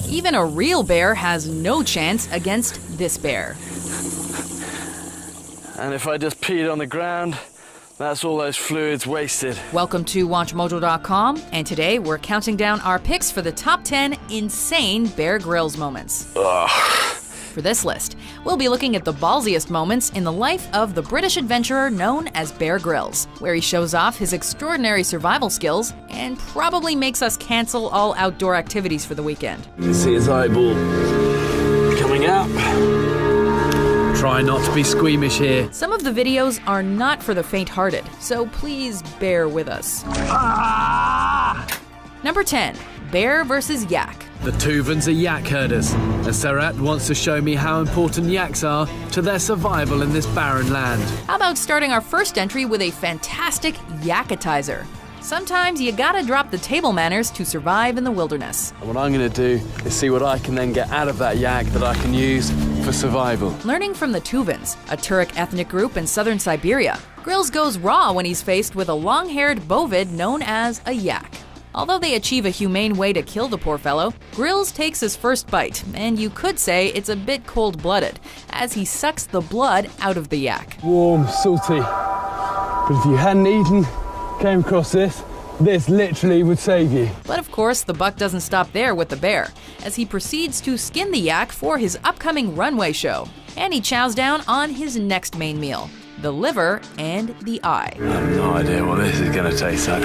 Even a real bear has no chance against this bear. And if I just peed on the ground, that's all those fluids wasted. Welcome to WatchMojo.com, and today we're counting down our picks for the top 10 insane Bear Grylls moments. Ugh. For this list, we'll be looking at the ballsiest moments in the life of the British adventurer known as Bear Grylls, where he shows off his extraordinary survival skills and probably makes us cancel all outdoor activities for the weekend. You can see his eyeball coming up. Try not to be squeamish here. Some of the videos are not for the faint-hearted, so please bear with us. Number 10. Bear vs. Yak. The Tuvans are yak herders, and Sarat wants to show me how important yaks are to their survival in this barren land. How about starting our first entry with a fantastic yakatizer? Sometimes you gotta drop the table manners to survive in the wilderness. And what I'm gonna do is see what I can then get out of that yak that I can use for survival. Learning from the Tuvans, a Turek ethnic group in southern Siberia, Grylls goes raw when he's faced with a long-haired bovid known as a yak. Although they achieve a humane way to kill the poor fellow, Grylls takes his first bite, and you could say it's a bit cold-blooded, as he sucks the blood out of the yak. Warm, salty, but if you hadn't came across this literally would save you. But of course, the buck doesn't stop there with the bear, as he proceeds to skin the yak for his upcoming runway show. And he chows down on his next main meal, the liver and the eye. I have no idea what this is gonna taste like.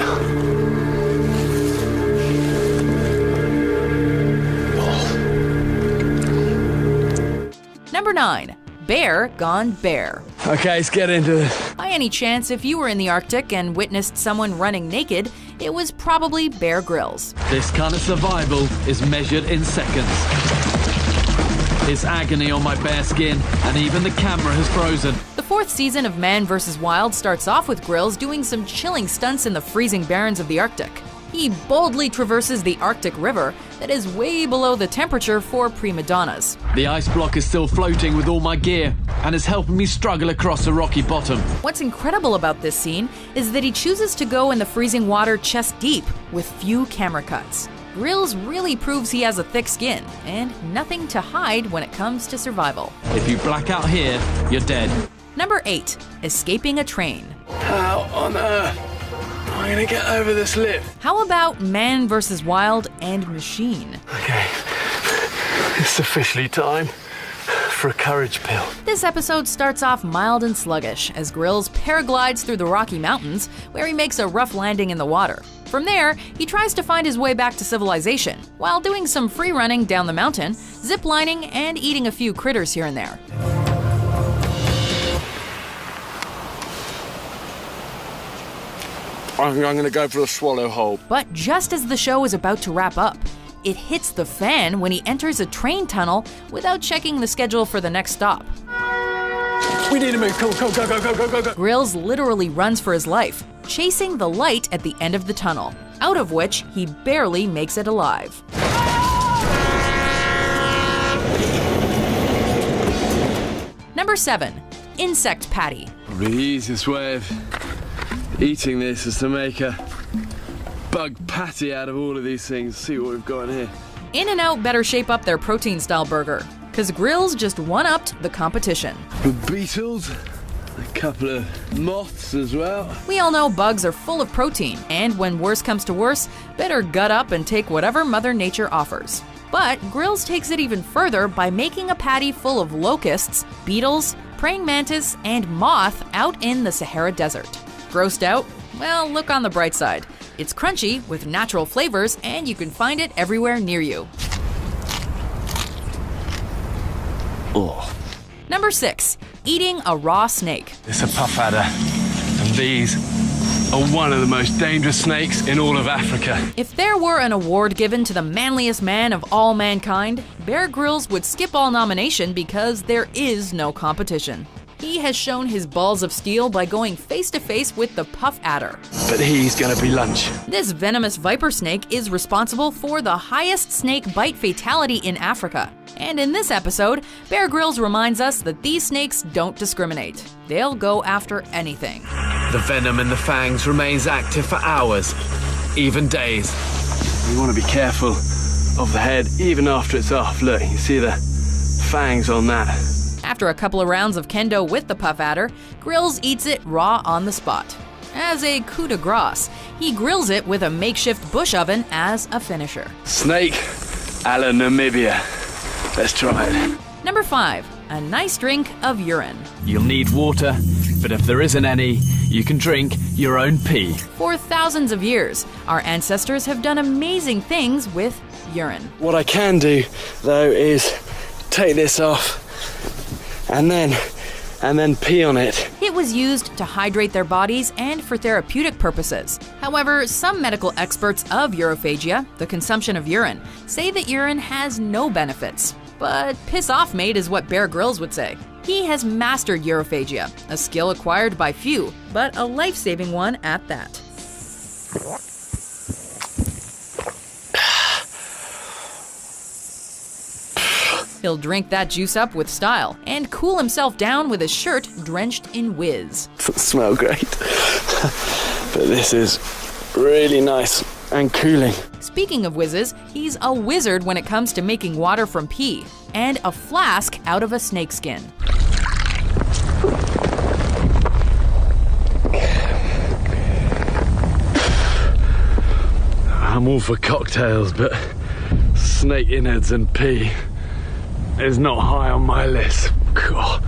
Number 9. Bear gone bear. Okay, let's get into this. By any chance, if you were in the Arctic and witnessed someone running naked, it was probably Bear Grylls. This kind of survival is measured in seconds. His agony on my bare skin, and even the camera has frozen. The 4th season of Man vs. Wild starts off with Grylls doing some chilling stunts in the freezing barrens of the Arctic. He boldly traverses the Arctic River that is way below the temperature for prima donnas. The ice block is still floating with all my gear, and is helping me struggle across a rocky bottom. What's incredible about this scene is that he chooses to go in the freezing water chest deep with few camera cuts. Grylls really proves he has a thick skin and nothing to hide when it comes to survival. If you black out here, you're dead. Number 8. Escaping a train. How on earth am I gonna get over this lip? How about Man vs. Wild and Machine? Okay, it's officially time for a courage pill. This episode starts off mild and sluggish as Grylls paraglides through the Rocky Mountains, where he makes a rough landing in the water. From there, he tries to find his way back to civilization, while doing some free running down the mountain, ziplining, and eating a few critters here and there. I think I'm gonna go for a swallow hole. But just as the show is about to wrap up, it hits the fan when he enters a train tunnel without checking the schedule for the next stop. We need to move. Go, go, go, go, go, go, go, go. Grylls literally runs for his life, chasing the light at the end of the tunnel, out of which he barely makes it alive. Number 7. Insect Patty. The easiest way of eating this is to make a bug patty out of all of these things. See what we've got in here. In-N-Out better shape up their protein-style burger, because Grylls just one-upped the competition. The beetles, a couple of moths as well. We all know bugs are full of protein, and when worse comes to worse, better gut up and take whatever Mother Nature offers. But Grylls takes it even further by making a patty full of locusts, beetles, praying mantis, and moth out in the Sahara Desert. Grossed out? Well, look on the bright side. It's crunchy with natural flavors, and you can find it everywhere near you. Oh. Number 6. Eating a raw snake. It's a puff adder, and these are one of the most dangerous snakes in all of Africa. If there were an award given to the manliest man of all mankind, Bear Grylls would skip all nomination because there is no competition. He has shown his balls of steel by going face-to-face with the puff adder. But he's gonna be lunch. This venomous viper snake is responsible for the highest snake bite fatality in Africa, And in this episode, Bear Grylls reminds us that these snakes don't discriminate. They'll go after anything. The venom in the fangs remains active for hours, even days. You want to be careful of the head even after it's off. Look, you see the fangs on that. After a couple of rounds of kendo with the puff adder, Grylls eats it raw on the spot. As a coup de grace, he grills it with a makeshift bush oven as a finisher. Snake a la Namibia. Let's try it. Number 5. A nice drink of urine. You'll need water, but if there isn't any, you can drink your own pee. For thousands of years, our ancestors have done amazing things with urine. What I can do, though, is take this off and then pee on it. It was used to hydrate their bodies and for therapeutic purposes. However, some medical experts of urophagia, the consumption of urine, say that urine has no benefits. But piss off, mate, is what Bear Grylls would say. He has mastered urophagia, a skill acquired by few, but a life-saving one at that. He'll drink that juice up with style and cool himself down with his shirt drenched in whiz. Doesn't smell great, but this is really nice and cooling. Speaking of whizzes, he's a wizard when it comes to making water from pee and a flask out of a snakeskin. I'm all for cocktails, but snake innards and pee is not high on my list. God.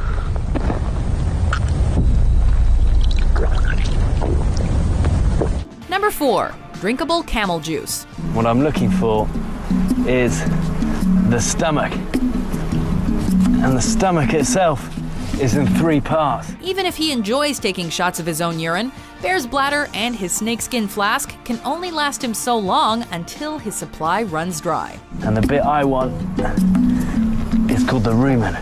Number 4. Drinkable camel juice. What I'm looking for is the stomach. And the stomach itself is in 3 parts. Even if he enjoys taking shots of his own urine, Bear's bladder and his snakeskin flask can only last him so long until his supply runs dry. And the bit I want is called the rumen,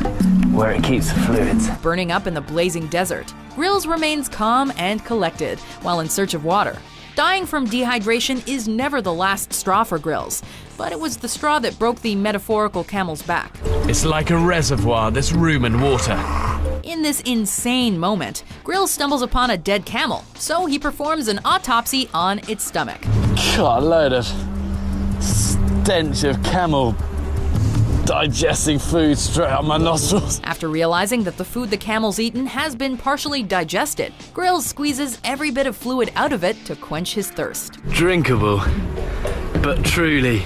where it keeps the fluids. Burning up in the blazing desert, Grylls remains calm and collected while in search of water. Dying from dehydration is never the last straw for Grylls, but it was the straw that broke the metaphorical camel's back. It's like a reservoir, this rumen water. In this insane moment, Grylls stumbles upon a dead camel, so he performs an autopsy on its stomach. God, a load of stench of camel digesting food straight up my nostrils. After realizing that the food the camel's eaten has been partially digested, Grylls squeezes every bit of fluid out of it to quench his thirst. Drinkable, but truly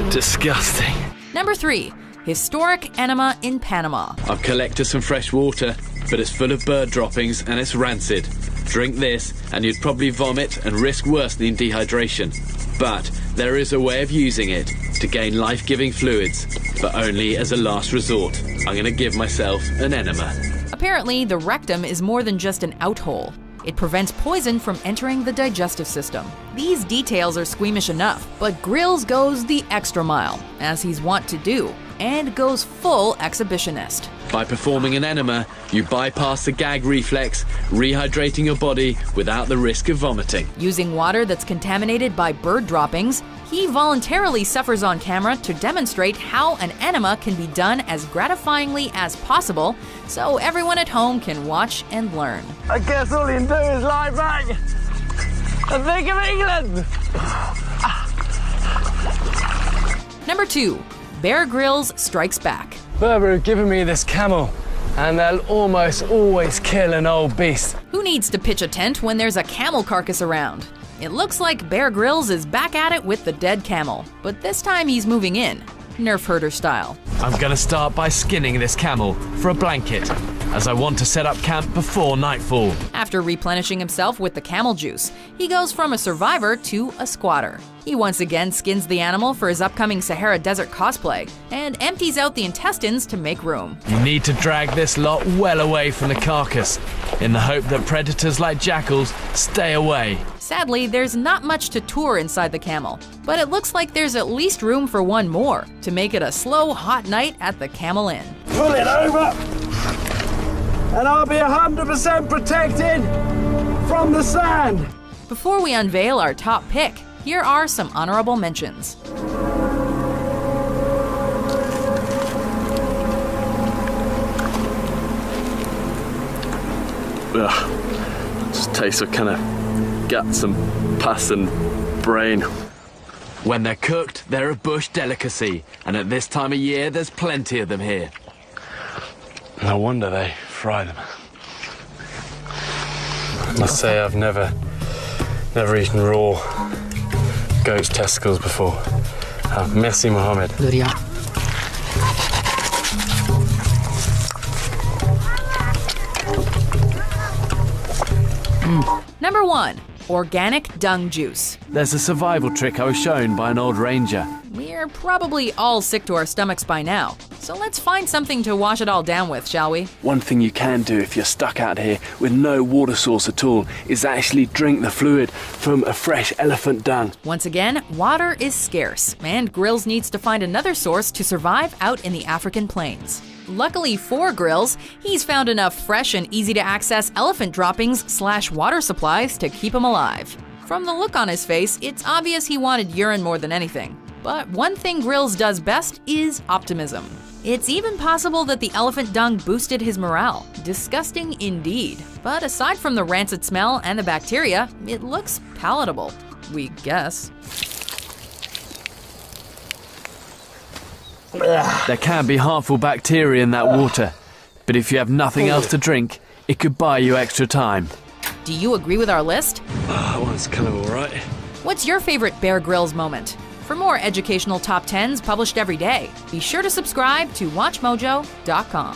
disgusting. Number 3. Historic enema in Panama. I've collected some fresh water, but it's full of bird droppings and it's rancid. Drink this and you'd probably vomit and risk worse than dehydration. But there is a way of using it to gain life-giving fluids, but only as a last resort. I'm gonna give myself an enema. Apparently, the rectum is more than just an outhole. It prevents poison from entering the digestive system. These details are squeamish enough, but Grylls goes the extra mile, as he's wont to do, and goes full exhibitionist. By performing an enema, you bypass the gag reflex, rehydrating your body without the risk of vomiting. Using water that's contaminated by bird droppings, he voluntarily suffers on camera to demonstrate how an enema can be done as gratifyingly as possible, so everyone at home can watch and learn. I guess all you can do is lie back and think of England. Number 2. Bear Grylls strikes back. Berber have given me this camel, and they'll almost always kill an old beast. Who needs to pitch a tent when there's a camel carcass around? It looks like Bear Grylls is back at it with the dead camel, but this time he's moving in, Nerf herder style. I'm gonna start by skinning this camel for a blanket, as I want to set up camp before nightfall. After replenishing himself with the camel juice, he goes from a survivor to a squatter. He once again skins the animal for his upcoming Sahara Desert cosplay, and empties out the intestines to make room. You need to drag this lot well away from the carcass, in the hope that predators like jackals stay away. Sadly, there's not much to tour inside the camel, but it looks like there's at least room for one more, to make it a slow, hot night at the Camel Inn. Pull it over, and I'll be 100% protected from the sand. Before we unveil our top pick, here are some honorable mentions. Ugh, just tastes of kind of guts and pus and brain. When they're cooked, they're a bush delicacy, and at this time of year, there's plenty of them here. No wonder they fry them. I must say I've never eaten raw goat's testicles before. Merci, Mohammed. Number 1. Organic dung juice. There's a survival trick I was shown by an old ranger. We're probably all sick to our stomachs by now, so let's find something to wash it all down with, shall we? One thing you can do if you're stuck out here with no water source at all is actually drink the fluid from a fresh elephant dung. Once again, water is scarce, and Grills needs to find another source to survive out in the African plains. Luckily for Grills, he's found enough fresh and easy-to-access elephant droppings/water supplies to keep him alive. From the look on his face, it's obvious he wanted urine more than anything. But one thing Grills does best is optimism. It's even possible that the elephant dung boosted his morale. Disgusting indeed. But aside from the rancid smell and the bacteria, it looks palatable, we guess. There can be harmful bacteria in that water, but if you have nothing else to drink, it could buy you extra time. Do you agree with our list? That one's kind of alright. What's your favorite Bear Grylls moment? For more educational top 10s published every day, be sure to subscribe to WatchMojo.com.